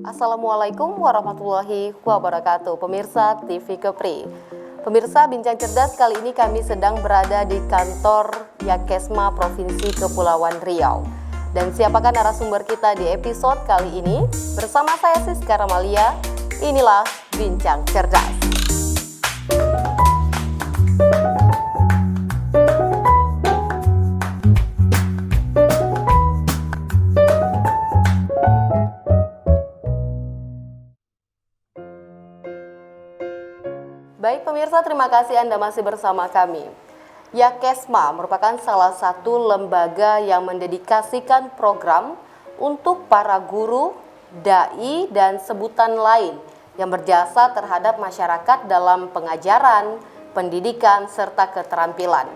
Assalamualaikum warahmatullahi wabarakatuh. Pemirsa TV Kepri. Pemirsa Bincang Cerdas, kali ini kami sedang berada di kantor Yakesma Provinsi Kepulauan Riau. Dan siapakah narasumber kita di episode kali ini? Bersama saya Siska Ramalia, inilah Bincang Cerdas. Baik pemirsa, terima kasih Anda masih bersama kami. Yakesma merupakan salah satu lembaga yang mendedikasikan program untuk para guru, dai, dan sebutan lain yang berjasa terhadap masyarakat dalam pengajaran, pendidikan, serta keterampilan.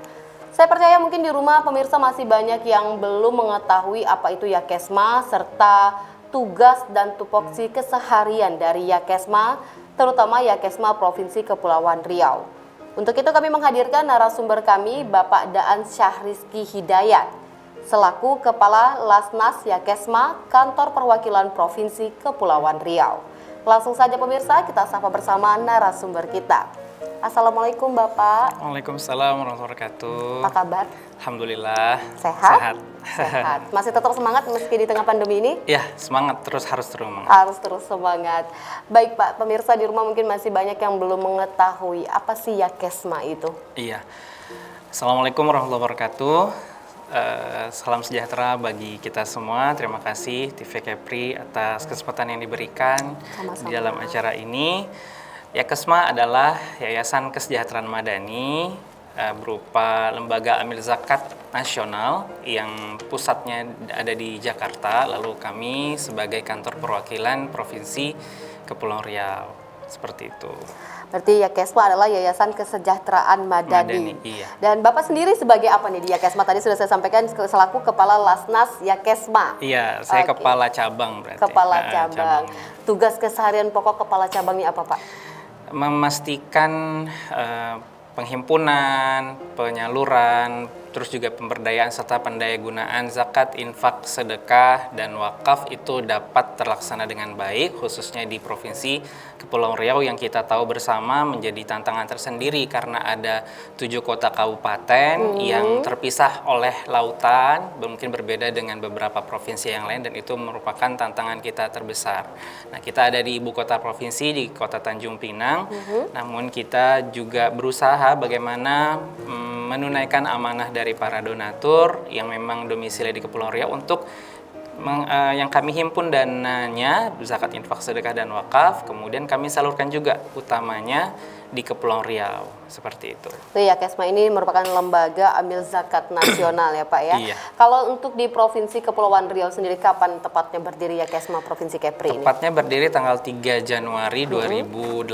Saya percaya mungkin di rumah pemirsa masih banyak yang belum mengetahui apa itu Yakesma serta tugas dan tupoksi keseharian dari Yakesma, terutama Yakesma Provinsi Kepulauan Riau. Untuk itu kami menghadirkan narasumber kami, Bapak Daan Syahrizky Hidayat, selaku Kepala Lasnas Yakesma Kantor Perwakilan Provinsi Kepulauan Riau. Langsung saja pemirsa, kita sapa bersama narasumber kita. Assalamualaikum Bapak. Waalaikumsalam warahmatullahi wabarakatuh. Apa kabar? Alhamdulillah. Sehat? Sehat. Masih tetap semangat meski di tengah pandemi ini? Ya, semangat harus terus semangat. Harus terus semangat. Baik Pak, pemirsa di rumah mungkin masih banyak yang belum mengetahui apa sih Yakesma itu? Iya. Assalamualaikum warahmatullahi wabarakatuh. Salam sejahtera bagi kita semua. Terima kasih TV Kepri atas kesempatan yang diberikan Sama-sama. di dalam acara ini. Yakesma adalah Yayasan Kesejahteraan Madani berupa lembaga amil zakat nasional yang pusatnya ada di Jakarta, lalu kami sebagai kantor perwakilan Provinsi Kepulauan Riau, seperti itu. Berarti Yakesma adalah Yayasan Kesejahteraan Madani. Iya. Dan Bapak sendiri sebagai apa nih di Yakesma? Tadi sudah saya sampaikan selaku Kepala Lasnas Yakesma. Iya, saya Oke. kepala cabang berarti. Kepala cabang. Cabangnya. Tugas keseharian pokok kepala cabangnya apa Pak? Memastikan penghimpunan, penyaluran, terus juga pemberdayaan serta pendayagunaan zakat, infak, sedekah, dan wakaf itu dapat terlaksana dengan baik, khususnya di Provinsi Kepulauan Riau yang kita tahu bersama menjadi tantangan tersendiri karena ada 7 kota kabupaten yang terpisah oleh lautan, mungkin berbeda dengan beberapa provinsi yang lain, dan itu merupakan tantangan kita terbesar. Nah, kita ada di ibu kota provinsi, di kota Tanjung Pinang, namun kita juga berusaha bagaimana menunaikan amanah dari para donatur yang memang domisili di Kepulauan Riau untuk yang kami himpun dananya zakat, infak, sedekah, dan wakaf, kemudian kami salurkan juga utamanya di Kepulauan Riau, seperti itu. Yakesma ini merupakan lembaga amil zakat nasional ya Pak ya. Iya. Kalau untuk di Provinsi Kepulauan Riau sendiri, kapan tepatnya berdiri Yakesma Provinsi Kepri ini? Tepatnya berdiri tanggal 3 Januari 2018.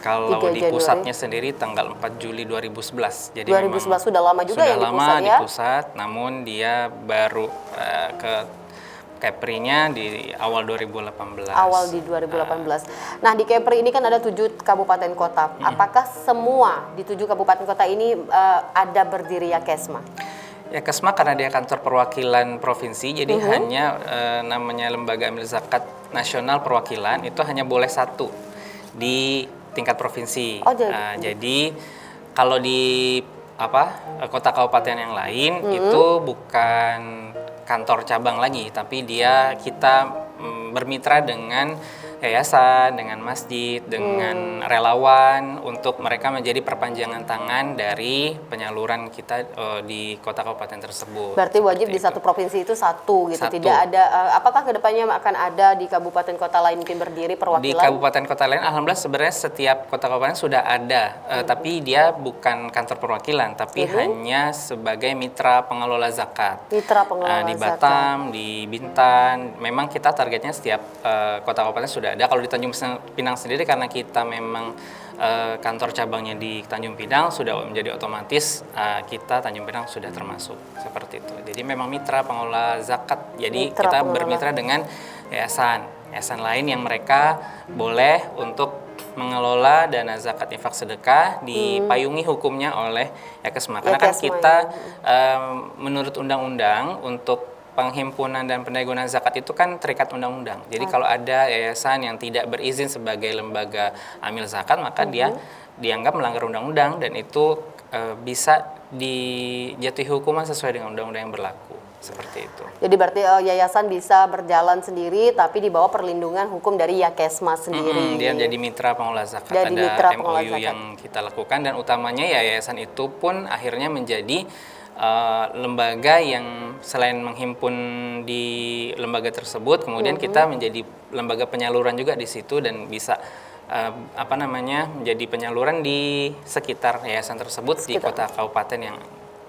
Kalau 3 di Januari. pusatnya sendiri tanggal 4 Juli 2011. Jadi 2011 sudah lama juga sudah ya di lama pusat di ya? pusat, namun dia baru ke Kepri-nya di awal 2018. Awal di 2018. Nah di Kepri ini kan ada 7 kabupaten kota. Apakah semua di 7 kabupaten kota ini ada berdiri Yakesma? Yakesma karena dia kantor perwakilan provinsi, jadi hanya namanya lembaga amil zakat nasional perwakilan itu hanya boleh 1 di tingkat provinsi. Oh, jadi kalau di kota kabupaten yang lain itu bukan kantor cabang lagi, tapi kita bermitra dengan yayasan, dengan masjid, dengan relawan untuk mereka menjadi perpanjangan tangan dari penyaluran kita di kota kabupaten tersebut. Berarti wajib di satu provinsi itu satu gitu, tidak ada. Apakah kedepannya akan ada di kabupaten kota lain mungkin berdiri perwakilan? Di kabupaten kota lain, alhamdulillah sebenarnya setiap kota kabupaten sudah ada, tapi dia bukan kantor perwakilan, tapi hanya sebagai mitra pengelola zakat. Mitra pengelola Di zakat. Batam, di Bintan, memang kita targetnya setiap kota kabupaten sudah ada. Kalau di Tanjung Pinang sendiri karena kita memang kantor cabangnya di Tanjung Pinang sudah menjadi otomatis kita Tanjung Pinang sudah termasuk seperti itu. Jadi memang mitra pengelola zakat. Jadi Mitra kita pengelola. bermitra dengan yayasan lain yang mereka boleh untuk mengelola dana zakat, infak, sedekah dipayungi hukumnya oleh Yakesma. Karena kan Yakesma, kita menurut undang-undang untuk penghimpunan dan pendayagunaan zakat itu kan terikat undang-undang. Jadi kalau ada yayasan yang tidak berizin sebagai lembaga amil zakat, maka dia dianggap melanggar undang-undang dan itu bisa dijatuhi hukuman sesuai dengan undang-undang yang berlaku. Seperti itu. Jadi berarti yayasan bisa berjalan sendiri tapi di bawah perlindungan hukum dari Yakesma sendiri. Dia jadi mitra pengelola zakat. Jadi ada mitra pengelola MOU zakat yang kita lakukan dan utamanya yayasan itu pun akhirnya menjadi lembaga yang selain menghimpun di lembaga tersebut, kemudian kita menjadi lembaga penyaluran juga di situ dan bisa menjadi penyaluran di sekitar yayasan tersebut di kota kabupaten yang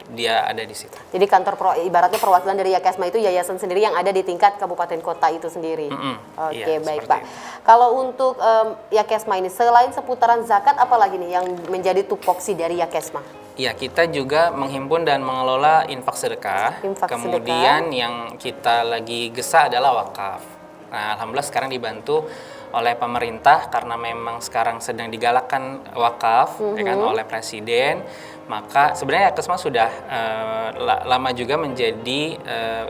dia ada di situ. Jadi ibaratnya perwakilan dari Yakesma itu yayasan sendiri yang ada di tingkat kabupaten kota itu sendiri. Oke, iya, baik seperti Pak. Kalau untuk Yakesma ini selain seputaran zakat, apa lagi nih yang menjadi tupoksi dari Yakesma? Ya, kita juga menghimpun dan mengelola infak sedekah. Kemudian yang kita lagi gesa adalah wakaf. Nah, alhamdulillah sekarang dibantu oleh pemerintah karena memang sekarang sedang digalakkan wakaf ya kan oleh presiden. Maka sebenarnya Yakesma sudah lama juga menjadi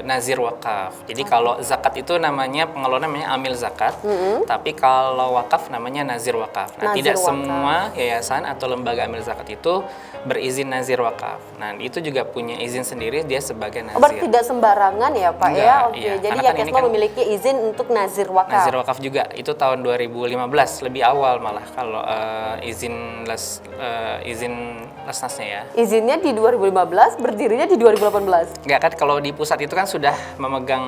nazir wakaf. Jadi kalau zakat itu namanya pengelola namanya amil zakat, tapi kalau wakaf namanya nazir wakaf. Nah, tidak semua yayasan atau lembaga amil zakat itu berizin nazir wakaf. Nah, itu juga punya izin sendiri dia sebagai nazir. Berarti tidak sembarangan ya Pak? Enggak, ya. Oke. iya. Jadi Karena Yakesma memiliki izin untuk nazir wakaf. Nazir wakaf juga itu tahun 2015, lebih awal malah kalau izin lesnasnya ya. Izinnya di 2015, berdirinya di 2018. Enggak kan, kalau di pusat itu kan sudah memegang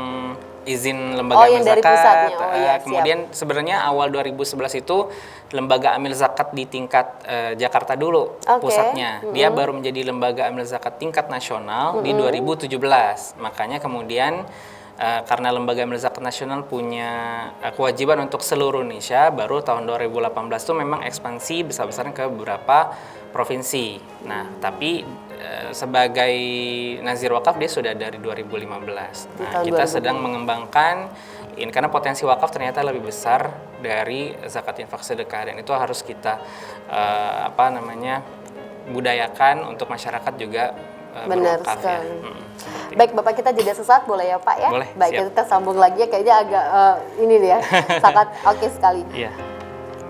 izin lembaga amil yang dari zakat. pusatnya. Iya, kemudian sebenarnya awal 2011 itu lembaga amil zakat di tingkat Jakarta dulu pusatnya. Dia baru menjadi lembaga amil zakat tingkat nasional di 2017. Makanya kemudian karena lembaga amil zakat nasional punya kewajiban untuk seluruh Indonesia, baru tahun 2018 itu memang ekspansi besar-besaran ke beberapa provinsi. Nah, tapi sebagai nazir wakaf dia sudah dari 2015. Nah, kita sedang mengembangkan ini karena potensi wakaf ternyata lebih besar dari zakat infak sedekah dan itu harus kita budayakan untuk masyarakat juga benar sekali. Baik Bapak, kita jeda sesaat boleh ya Pak ya? Boleh. Baik, siap. kita sambung lagi ya, kayaknya agak ini nih ya, sangat oke sekali. Iya.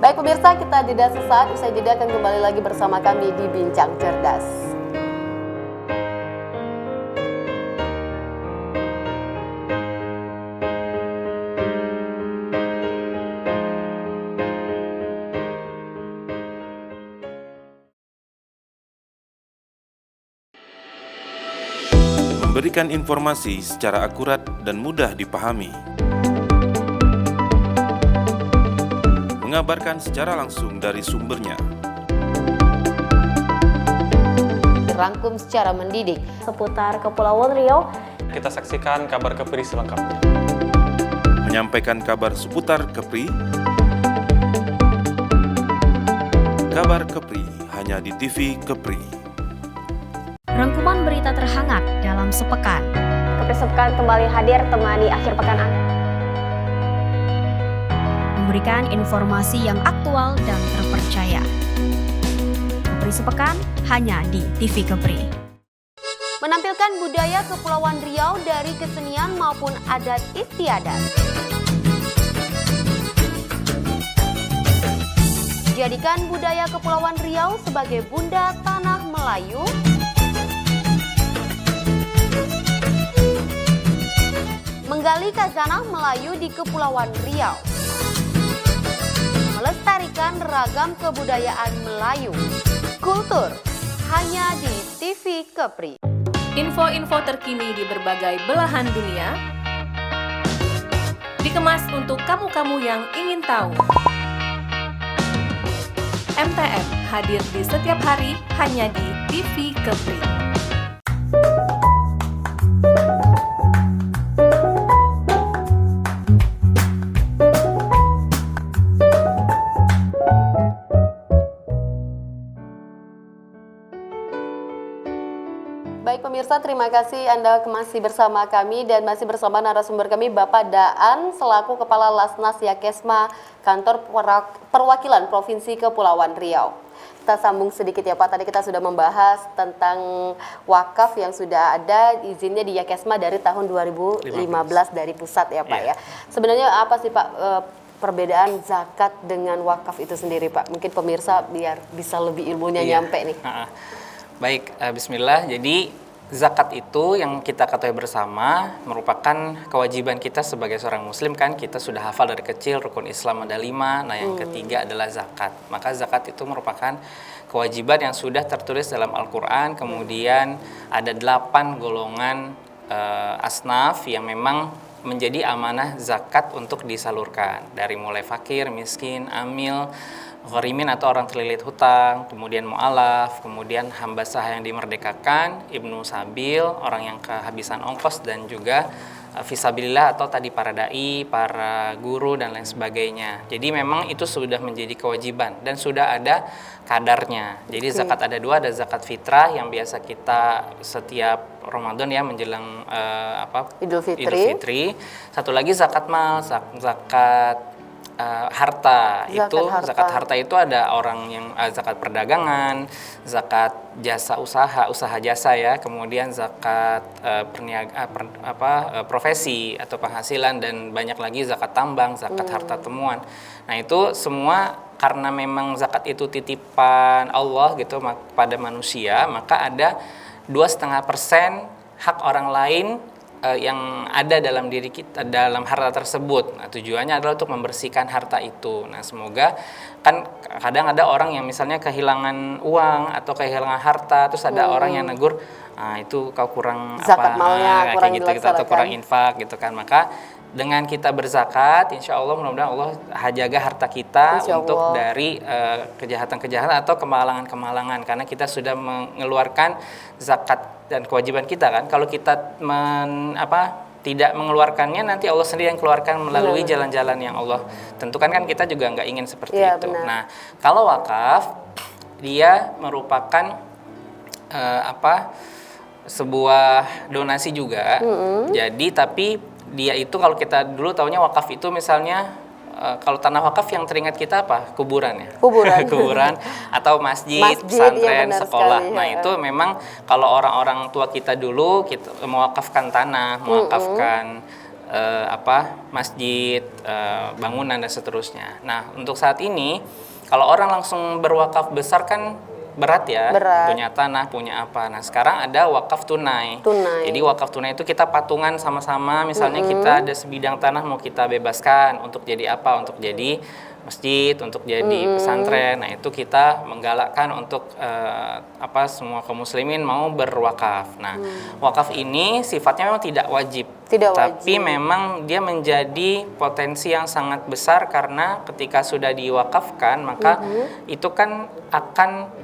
Baik pemirsa, kita jeda sesaat, usai jeda akan kembali lagi bersama kami di Bincang Cerdas. Memberikan informasi secara akurat dan mudah dipahami. Mengabarkan secara langsung dari sumbernya. Dirangkum secara mendidik seputar Kepulauan Riau. Kita saksikan kabar Kepri selengkapnya. Menyampaikan kabar seputar Kepri. Kabar Kepri hanya di TV Kepri. Rangkuman berita terhangat dalam sepekan. Kepri Sepekan kembali hadir temani akhir pekan Anda. Memberikan informasi yang aktual dan terpercaya. Kepri Sepekan hanya di TV Kepri. Menampilkan budaya Kepulauan Riau dari kesenian maupun adat istiadat. Jadikan budaya Kepulauan Riau sebagai bunda tanah Melayu. Menggali khazanah Melayu di Kepulauan Riau. Melestarikan ragam kebudayaan Melayu. Kultur hanya di TV Kepri. Info-info terkini di berbagai belahan dunia dikemas untuk kamu-kamu yang ingin tahu. MTM hadir di setiap hari hanya di TV Kepri. pemirsa, terima kasih Anda masih bersama kami dan masih bersama narasumber kami Bapak Daan selaku Kepala Lasnas Yakesma Kantor Perwakilan Provinsi Kepulauan Riau. Kita sambung sedikit ya Pak, tadi kita sudah membahas tentang wakaf yang sudah ada izinnya di Yakesma dari tahun 2015 dari pusat ya Pak ya. Sebenarnya apa sih Pak perbedaan zakat dengan wakaf itu sendiri Pak? Mungkin pemirsa biar bisa lebih ilmunya nyampe nih. Baik, bismillah. Jadi zakat itu yang kita ketahui bersama merupakan kewajiban kita sebagai seorang muslim kan. Kita sudah hafal dari kecil rukun Islam ada 5. Nah yang ketiga adalah zakat. Maka zakat itu merupakan kewajiban yang sudah tertulis dalam Al-Quran. Kemudian ada 8 golongan asnaf yang memang menjadi amanah zakat untuk disalurkan. Dari mulai fakir, miskin, amil, gharimin atau orang terlilit hutang, kemudian mu'alaf, kemudian hamba sah yang dimerdekakan, ibnu sabil, orang yang kehabisan ongkos, dan juga fisabilillah atau tadi para dai, para guru dan lain sebagainya. Jadi memang itu sudah menjadi kewajiban dan sudah ada kadarnya. Jadi zakat ada 2, ada zakat fitrah yang biasa kita setiap Ramadan ya menjelang Idul Fitri. Satu lagi zakat mal, zakat harta. Zakat harta itu ada orang yang zakat perdagangan, zakat jasa usaha jasa ya, kemudian zakat profesi atau penghasilan, dan banyak lagi zakat tambang, zakat harta temuan. Nah itu semua karena memang zakat itu titipan Allah gitu pada manusia, maka ada 2,5% hak orang lain yang ada dalam diri kita, dalam harta tersebut. Nah, tujuannya adalah untuk membersihkan harta itu. Nah, semoga kan kadang ada orang yang misalnya kehilangan uang atau kehilangan harta, terus ada orang yang negur, itu kau kurang zakat malnya, kurang kayak gitu atau kurang infak gitu kan. Maka dengan kita berzakat, insya Allah mudah-mudahan Allah jaga harta kita untuk dari kejahatan-kejahatan atau kemalangan-kemalangan, karena kita sudah mengeluarkan zakat dan kewajiban kita kan. Kalau kita tidak mengeluarkannya, nanti Allah sendiri yang keluarkan melalui jalan-jalan yang Allah tentukan kan. Kita juga nggak ingin seperti itu. Benar. Nah, kalau wakaf dia merupakan sebuah donasi juga. Jadi tapi dia itu kalau kita dulu taunya wakaf itu misalnya kalau tanah wakaf yang teringat kita apa? Kuburan ya. Kuburan atau masjid, pesantren, sekolah. Sekali, nah, itu memang kalau orang-orang tua kita dulu kita mewakafkan tanah, mewakafkan masjid, bangunan dan seterusnya. Nah, untuk saat ini kalau orang langsung berwakaf besar kan berat ya, punya tanah, punya apa. Nah, sekarang ada wakaf tunai. Jadi wakaf tunai itu kita patungan sama-sama, misalnya kita ada sebidang tanah mau kita bebaskan untuk jadi apa? Untuk jadi masjid, untuk jadi pesantren. Nah, itu kita menggalakkan untuk semua kaum muslimin mau berwakaf. Nah, wakaf ini sifatnya memang tidak wajib. Tapi memang dia menjadi potensi yang sangat besar karena ketika sudah diwakafkan, maka itu kan akan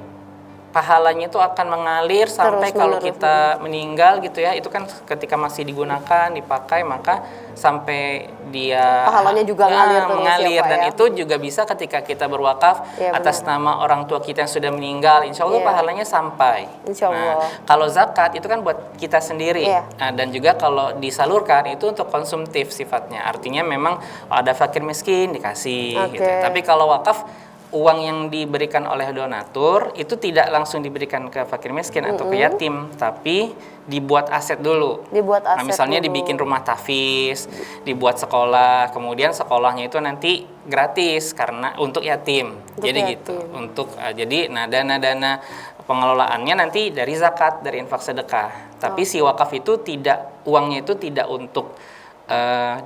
pahalanya itu akan mengalir sampai kalau kita meninggal gitu ya. Itu kan ketika masih digunakan, dipakai, maka sampai dia pahalanya juga mengalir dan itu juga bisa ketika kita berwakaf atas nama orang tua kita yang sudah meninggal, insya Allah pahalanya sampai. Nah, kalau zakat itu kan buat kita sendiri. Nah, dan juga kalau disalurkan itu untuk konsumtif sifatnya. Artinya memang ada fakir miskin dikasih gitu. Tapi kalau wakaf, uang yang diberikan oleh donatur itu tidak langsung diberikan ke fakir miskin atau ke yatim, tapi dibuat aset dulu. Nah, misalnya dibikin rumah tahfiz, dibuat sekolah, kemudian sekolahnya itu nanti gratis karena untuk yatim. Jadi gitu. Jadi dana-dana pengelolaannya nanti dari zakat, dari infak sedekah. Tapi si wakaf itu uangnya itu tidak untuk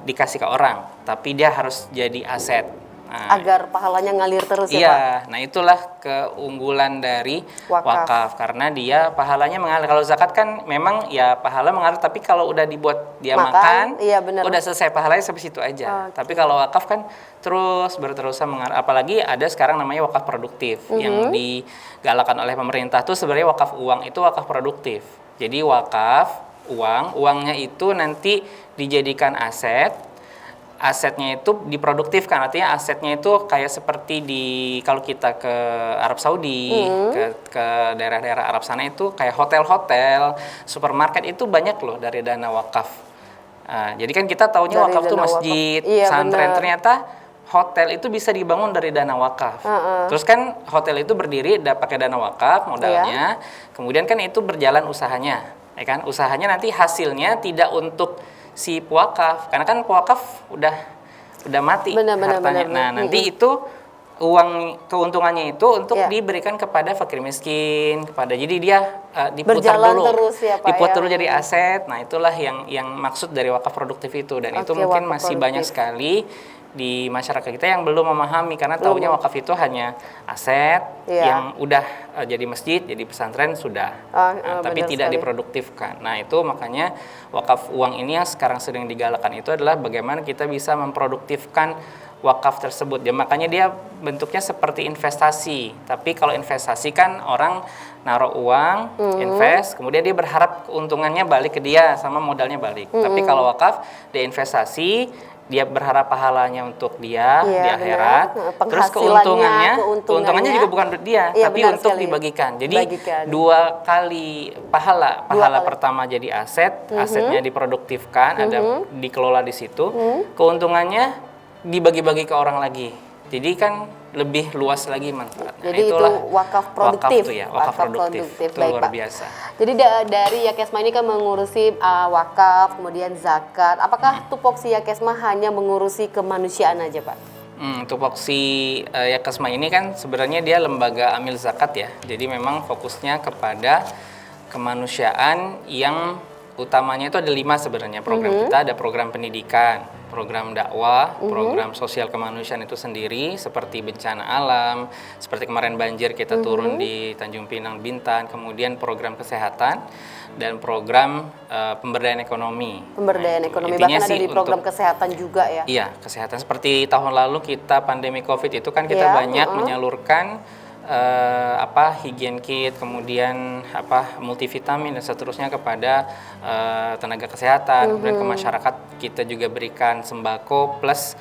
dikasih ke orang, tapi dia harus jadi aset. Agar pahalanya ngalir terus ya Pak? Nah itulah keunggulan dari wakaf karena dia pahalanya mengalir. Kalau zakat kan memang ya pahala mengalir, tapi kalau udah dibuat dia makan udah selesai pahalanya sampai situ aja. Tapi kalau wakaf kan terus berterusan mengalir. Apalagi ada sekarang namanya wakaf produktif yang digalakan oleh pemerintah tuh sebenarnya wakaf uang itu wakaf produktif. Jadi wakaf uangnya itu nanti dijadikan aset. asetnya itu diproduktifkan, artinya asetnya itu kayak seperti kalau kita ke Arab Saudi, ke daerah-daerah Arab sana itu kayak hotel-hotel, supermarket itu banyak loh dari dana wakaf. Jadi kan kita taunya Dari wakaf itu dana masjid, wakaf. Iya, pesantren, benar. ternyata hotel itu bisa dibangun dari dana wakaf. Terus kan hotel itu berdiri pakai dana wakaf modalnya, kemudian kan itu berjalan usahanya, ya kan? Usahanya nanti hasilnya tidak untuk si pewakaf, karena kan pewakaf udah mati hartanya. Nah, nanti itu keuntungannya itu untuk diberikan kepada fakir miskin, jadi dia diputar Berjalan dulu, terus ya, Pak, diputar ya. dulu jadi aset. Nah, itulah yang maksud dari wakaf produktif itu, dan itu mungkin wakaf masih produktif. banyak sekali di masyarakat kita yang belum memahami, karena taunya wakaf itu hanya aset yang udah jadi masjid, jadi pesantren sudah, tapi tidak diproduktifkan. Nah, itu makanya wakaf uang ini yang sekarang sedang digalakkan itu adalah bagaimana kita bisa memproduktifkan wakaf tersebut. Ya, makanya dia bentuknya seperti investasi. Tapi kalau investasi kan orang naruh uang, invest, kemudian dia berharap keuntungannya balik ke dia sama modalnya balik. Tapi kalau wakaf, dia investasi, dia berharap pahalanya untuk dia di akhirat. Terus keuntungannya juga bukan untuk dia, tapi untuk dibagikan. Jadi dua kali pahala pertama jadi asetnya diproduktifkan, ada dikelola di situ. Keuntungannya dibagi-bagi ke orang lagi. Jadi kan lebih luas lagi manfaatnya. Jadi itu wakaf produktif. Wakaf produktif. Itu Baik, luar Pak. biasa. Jadi dari Yakesma ini kan mengurusi wakaf, kemudian zakat. Apakah tupoksi Yakesma hanya mengurusi kemanusiaan aja, Pak? Tupoksi Yakesma ini kan sebenarnya dia lembaga amil zakat ya. Jadi memang fokusnya kepada kemanusiaan yang utamanya itu ada 5 sebenarnya program kita. Ada program pendidikan, program dakwah, program sosial kemanusiaan itu sendiri seperti bencana alam, seperti kemarin banjir kita turun di Tanjung Pinang, Bintan, kemudian program kesehatan dan program pemberdayaan ekonomi. Pemberdayaan ekonomi, bahkan ada di program kesehatan juga ya? Iya, kesehatan. Seperti tahun lalu kita pandemi COVID itu kan kita banyak menyalurkan higien kit, kemudian multivitamin dan seterusnya kepada tenaga kesehatan, kemudian ke masyarakat kita juga berikan sembako plus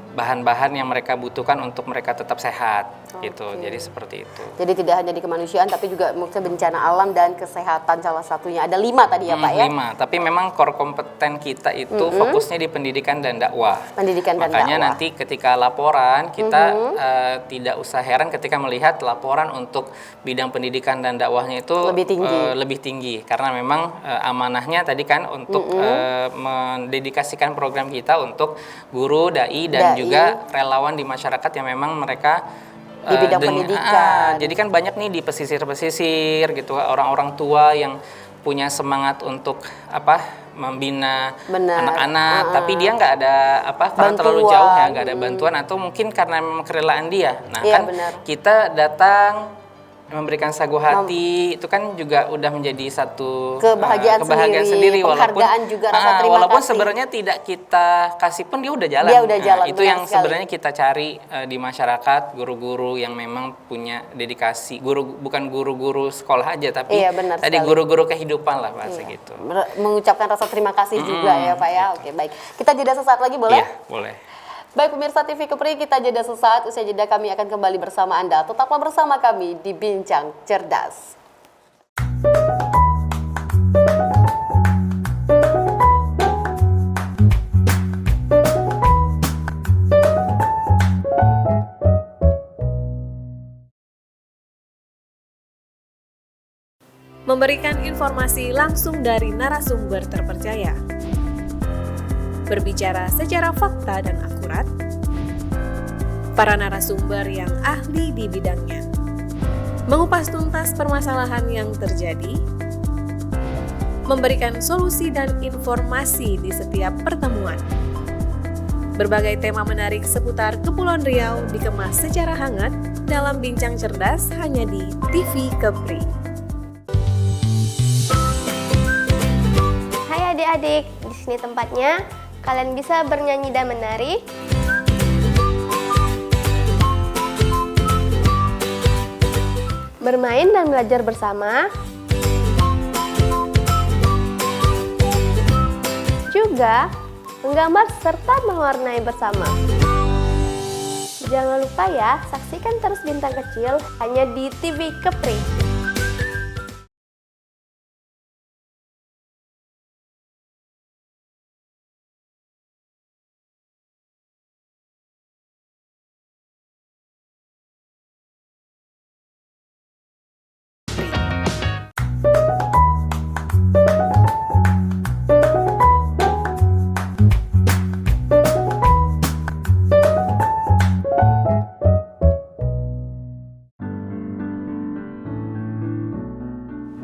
bahan-bahan yang mereka butuhkan untuk mereka tetap sehat gitu. Jadi seperti itu. Jadi tidak hanya di kemanusiaan tapi juga maksudnya bencana alam dan kesehatan salah satunya. Ada 5 tadi ya, Pak ya? 5, tapi memang core kompeten kita itu fokusnya di pendidikan dan dakwah. Pendidikan dan Makanya dakwah. nanti ketika laporan kita tidak usah heran ketika melihat laporan untuk bidang pendidikan dan dakwahnya itu lebih tinggi karena memang amanahnya tadi kan untuk mendedikasikan program kita untuk guru, dai dan juga relawan di masyarakat yang memang mereka di bidang pendidikan. Jadi kan banyak nih di pesisir-pesisir gitu orang-orang tua yang punya semangat untuk membina anak-anak, tapi dia nggak ada karena terlalu jauh ya, nggak ada bantuan atau mungkin karena memang kerelaan dia. Nah kita datang memberikan sagu hati itu kan juga udah menjadi satu kebahagiaan sendiri penghargaan juga rasa terima walaupun kasih. Sebenarnya tidak kita kasih pun dia udah jalan. Itu yang sebenarnya kita cari di masyarakat, guru-guru yang memang punya dedikasi, bukan guru-guru sekolah aja tapi tadi guru-guru kehidupan lah bahasa gitu. Mengucapkan rasa terima kasih juga ya, Pak ya. Oke, baik. Kita jeda sesaat lagi boleh? Iya, boleh. Baik pemirsa TV Kepri, kita jeda sesaat. Usai jeda kami akan kembali bersama Anda. Tetaplah bersama kami di Bincang Cerdas. Memberikan informasi langsung dari narasumber terpercaya. Berbicara secara fakta dan akurat, para narasumber yang ahli di bidangnya, mengupas tuntas permasalahan yang terjadi, memberikan solusi dan informasi di setiap pertemuan. Berbagai tema menarik seputar Kepulauan Riau dikemas secara hangat dalam Bincang Cerdas hanya di TV Kepri. Hai adik-adik, di sini tempatnya. Kalian bisa bernyanyi dan menari. Bermain dan belajar bersama. Juga menggambar serta mewarnai bersama. Jangan lupa ya, saksikan terus Bintang Kecil hanya di TV Kepri.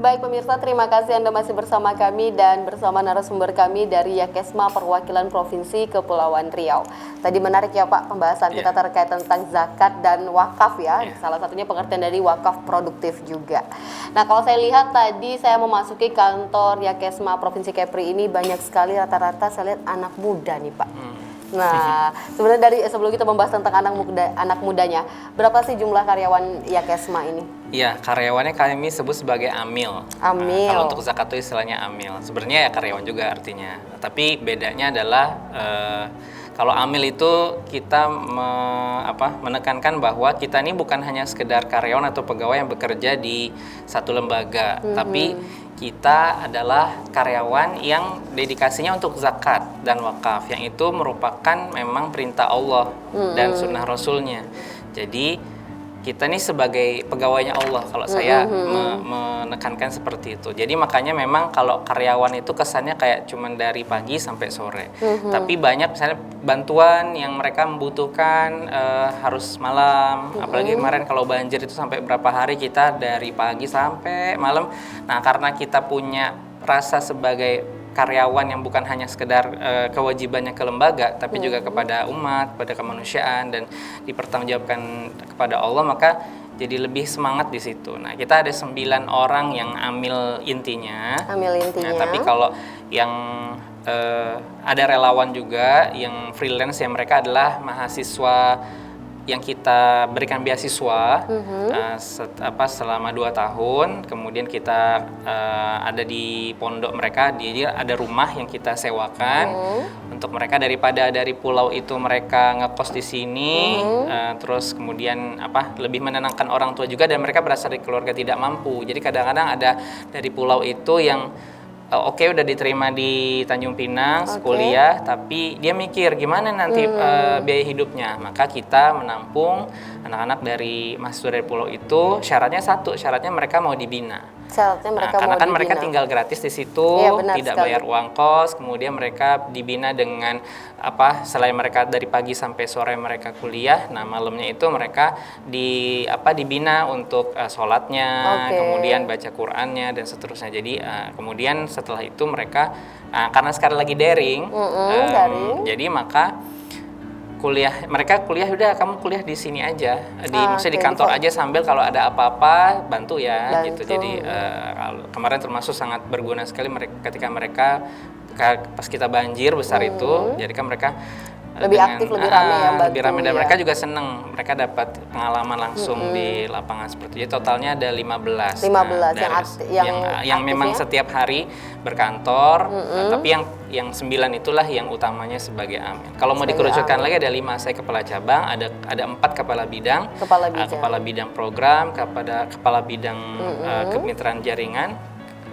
Baik pemirsa, terima kasih Anda masih bersama kami dan bersama narasumber kami dari Yakesma Perwakilan Provinsi Kepulauan Riau. Tadi menarik ya Pak pembahasan kita terkait tentang zakat dan wakaf ya. Salah satunya pengertian dari wakaf produktif juga. Nah kalau saya lihat tadi saya memasuki kantor Yakesma Provinsi Kepri ini banyak sekali rata-rata saya lihat anak muda nih Pak. Nah, sebenarnya dari sebelum kita membahas tentang anak mudanya, berapa sih jumlah karyawan Yakesma ini? Iya, karyawannya kami sebut sebagai amil. Amil. Kalau untuk zakat itu istilahnya amil. Sebenarnya ya karyawan juga artinya. Tapi bedanya adalah kalau amil itu kita menekankan bahwa kita ini bukan hanya sekedar karyawan atau pegawai yang bekerja di satu lembaga, tapi kita adalah karyawan yang dedikasinya untuk zakat dan wakaf, yang itu merupakan memang perintah Allah dan sunnah Rasulnya. Jadi kita ini sebagai pegawainya Allah, kalau saya menekankan seperti itu. Jadi makanya memang kalau karyawan itu kesannya kayak cuman dari pagi sampai sore. Tapi banyak misalnya bantuan yang mereka membutuhkan harus malam. Apalagi kemarin kalau banjir itu sampai berapa hari kita dari pagi sampai malam. Nah karena kita punya rasa sebagai karyawan yang bukan hanya sekedar kewajibannya ke lembaga, tapi juga kepada umat, kepada kemanusiaan, dan dipertanggungjawabkan kepada Allah, maka jadi lebih semangat di situ. Nah, kita ada 9 orang yang amil intinya. Amil intinya. Nah, tapi kalau yang ada relawan juga, yang freelance, yang mereka adalah mahasiswa yang kita berikan beasiswa selama 2 tahun, kemudian kita ada di pondok mereka, jadi ada rumah yang kita sewakan untuk mereka, daripada dari pulau itu mereka ngekos di sini, terus kemudian lebih menenangkan orang tua juga, dan mereka berasal dari keluarga tidak mampu. Jadi kadang-kadang ada dari pulau itu yang oke, udah diterima di Tanjung Pinang kuliah, tapi dia mikir gimana nanti biaya hidupnya. Maka kita menampung anak-anak dari mahasiswa dari pulau itu. Syaratnya mereka mau dibina. Karena kan mereka tinggal gratis di situ, tidak bayar uang kos. Kemudian mereka dibina dengan selain mereka dari pagi sampai sore mereka kuliah, nah malamnya itu mereka dibina untuk sholatnya, kemudian baca Qur'annya dan seterusnya. Jadi kemudian setelah itu mereka karena sekarang lagi daring, jadi maka mereka kuliah udah, kamu kuliah di sini aja, maksudnya di kantor aja, sambil kalau ada apa-apa bantu ya. Gitu. Jadi kemarin termasuk sangat berguna sekali ketika mereka pas kita banjir besar itu, jadi kan mereka lebih aktif, lebih ramai ya, lebih ramai, dan mereka juga senang, mereka dapat pengalaman langsung di lapangan seperti itu. Totalnya ada 15 yang memang setiap hari berkantor, tapi yang 9 itulah yang utamanya sebagai amin. Kalau mau dikerucutkan lagi ada 5 saya kepala cabang, ada 4 kepala bidang program, kepala bidang kemitraan jaringan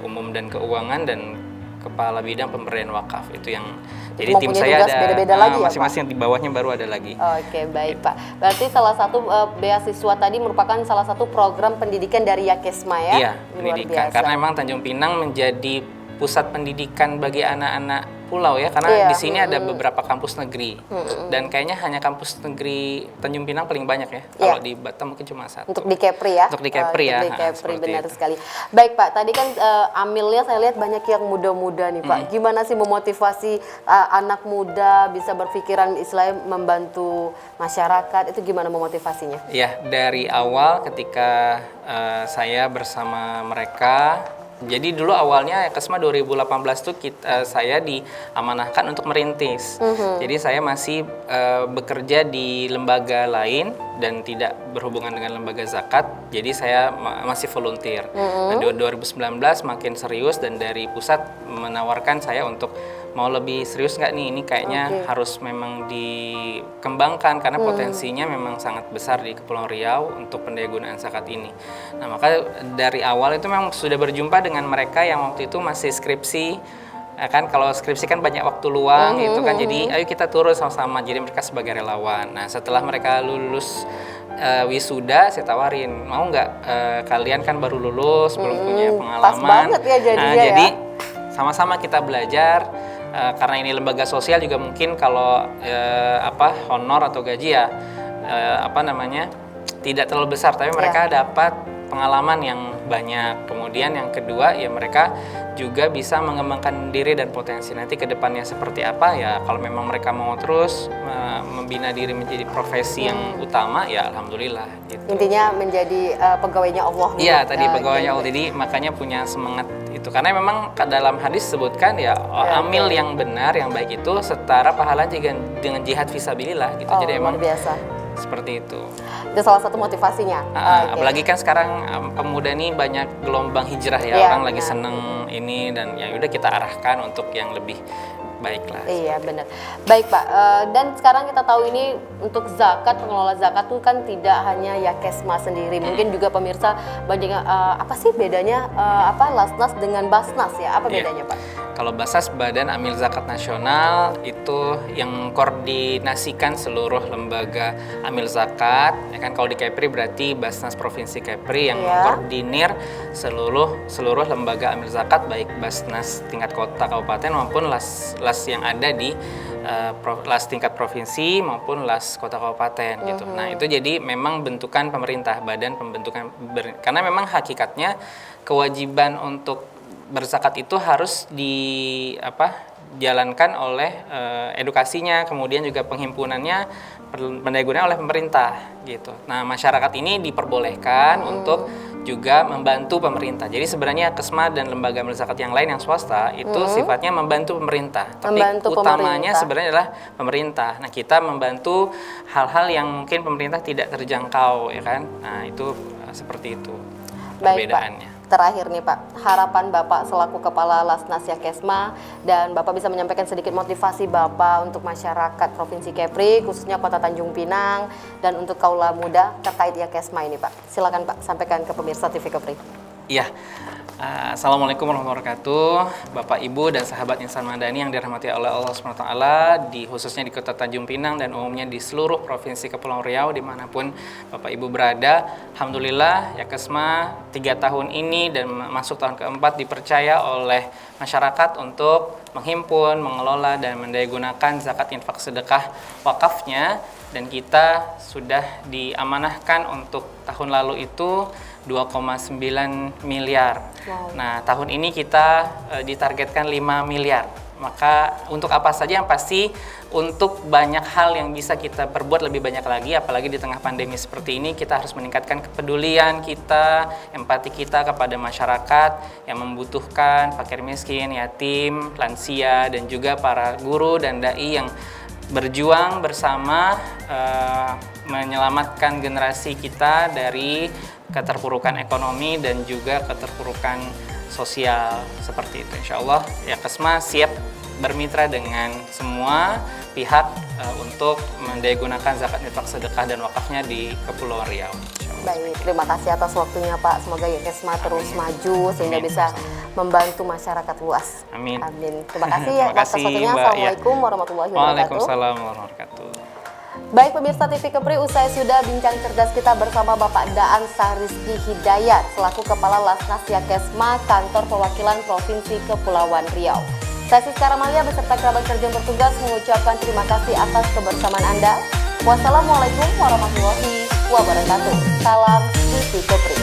umum dan keuangan, dan kepala bidang pemberdayaan wakaf. Itu yang jadi tim saya ada beda-beda lagi masing-masing, di bawahnya baru ada lagi. Oke, baik Pak. Berarti salah satu beasiswa tadi merupakan salah satu program pendidikan dari Yakesma ya? Iya, pendidikan. Karena memang Tanjung Pinang menjadi pusat pendidikan bagi anak-anak pulau ya, karena di sini ada beberapa kampus negeri, dan kayaknya hanya kampus negeri Tanjung Pinang paling banyak ya. Kalau di Batam mungkin cuma 1. Untuk di Kepri ya? Untuk di Kepri ya. Di Kepri, benar sekali. Baik Pak, tadi kan amilnya saya lihat banyak yang muda-muda nih Pak. Gimana sih memotivasi anak muda bisa berpikiran istilahnya membantu masyarakat, itu gimana memotivasinya? Ya, dari awal ketika saya bersama mereka, jadi dulu awalnya Yakesma 2018 tuh saya diamanahkan untuk merintis. Jadi saya masih bekerja di lembaga lain dan tidak berhubungan dengan lembaga zakat. Jadi saya masih volunteer. Nah, 2019 makin serius, dan dari pusat menawarkan saya untuk mau lebih serius nggak nih, ini kayaknya harus memang dikembangkan karena potensinya memang sangat besar di Kepulauan Riau untuk pendayagunaan zakat ini. Nah, maka dari awal itu memang sudah berjumpa dengan mereka yang waktu itu masih skripsi. Ya kan, kalau skripsi kan banyak waktu luang gitu kan, jadi ayo kita turun sama-sama, jadi mereka sebagai relawan. Nah, setelah mereka lulus wisuda, saya tawarin, mau nggak kalian kan baru lulus, belum punya pengalaman. Pas banget ya jadinya jadi ya. sama-sama kita belajar. Karena ini lembaga sosial juga mungkin kalau honor atau gaji ya tidak terlalu besar, tapi mereka dapat pengalaman yang banyak. Kemudian yang kedua ya mereka juga bisa mengembangkan diri dan potensi nanti ke depannya seperti apa ya. Kalau memang mereka mau terus membina diri menjadi profesi yang utama ya alhamdulillah gitu. Intinya menjadi pegawainya Allah. Iya, tadi pegawainya Allah. Jadi makanya punya semangat itu. Karena memang dalam hadis sebutkan ya amil yang benar, yang baik itu setara pahala dengan jihad fisabilillah gitu. Jadi luar emang biasa. Seperti itu. Itu salah satu motivasinya. Apalagi kan sekarang pemuda ini banyak gelombang hijrah ya, orang lagi seneng ini dan ya udah kita arahkan untuk yang lebih baik lah. Iya benar. Baik Pak, dan sekarang kita tahu ini untuk zakat, pengelola zakat itu kan tidak hanya Yakesma sendiri, mungkin juga pemirsa banyak apa sih bedanya Lasnas dengan Basnas ya? Apa bedanya Pak? Kalau Basnas, Badan Amil Zakat Nasional, itu yang koordinasikan seluruh lembaga amil zakat. Ya kan, kalau di Kepri berarti Basnas Provinsi Kepri yang koordinir seluruh lembaga amil zakat, baik Basnas tingkat kota kabupaten maupun las yang ada di las tingkat provinsi maupun las kota kabupaten gitu. Nah, itu jadi memang bentukan pemerintah, badan pembentukan karena memang hakikatnya kewajiban untuk berzakat itu harus dijalankan oleh edukasinya, kemudian juga penghimpunannya pendayagunaan oleh pemerintah gitu. Nah, masyarakat ini diperbolehkan untuk juga membantu pemerintah. Jadi sebenarnya Kesma dan lembaga amil zakat yang lain yang swasta itu sifatnya membantu pemerintah. Tapi utamanya sebenarnya adalah pemerintah. Nah, kita membantu hal-hal yang mungkin pemerintah tidak terjangkau ya kan. Nah, itu seperti itu perbedaannya. Terakhir nih Pak, harapan Bapak selaku Kepala Lasnas Yakesma dan Bapak bisa menyampaikan sedikit motivasi Bapak untuk masyarakat Provinsi Kepri, khususnya Kota Tanjung Pinang dan untuk kaula muda terkait Yakesma ini Pak. Silakan Pak, sampaikan ke pemirsa TV Kepri. Iya. Assalamualaikum warahmatullahi wabarakatuh, Bapak Ibu dan sahabat Insan Madani yang dirahmati oleh Allah SWT, khususnya di Kota Tanjung Pinang dan umumnya di seluruh Provinsi Kepulauan Riau dimanapun Bapak Ibu berada. Alhamdulillah Yakesma 3 tahun ini dan masuk tahun keempat dipercaya oleh masyarakat untuk menghimpun, mengelola dan mendayagunakan zakat infak sedekah wakafnya, dan kita sudah diamanahkan untuk tahun lalu itu 2,9 miliar. Wow. Nah, tahun ini kita ditargetkan 5 miliar. Maka untuk apa saja, yang pasti untuk banyak hal yang bisa kita perbuat lebih banyak lagi, apalagi di tengah pandemi seperti ini, kita harus meningkatkan kepedulian kita, empati kita kepada masyarakat yang membutuhkan, fakir miskin, yatim, lansia, dan juga para guru dan dai yang berjuang bersama menyelamatkan generasi kita dari keterpurukan ekonomi dan juga keterpurukan sosial seperti itu. Insya Allah Yakesma siap bermitra dengan semua pihak untuk mendayagunakan zakat infak sedekah dan wakafnya di Kepulauan Riau. Baik, terima kasih atas waktunya Pak. Semoga Yakesma terus maju sehingga bisa membantu masyarakat luas. Amin. Amin. Terima kasih ya atas waktunya. Assalamualaikum warahmatullahi wabarakatuh. Waalaikumsalam warahmatullahi wabarakatuh. Baik pemirsa TV Kepri, usai sudah bincang cerdas kita bersama Bapak Daan Sarizki Hidayat selaku Kepala Lasnas Yakesma Kantor Perwakilan Provinsi Kepulauan Riau. Saya Siska Ramalia beserta kerabat kerja yang bertugas mengucapkan terima kasih atas kebersamaan Anda. Wassalamualaikum warahmatullahi wabarakatuh. Salam TV Kepri.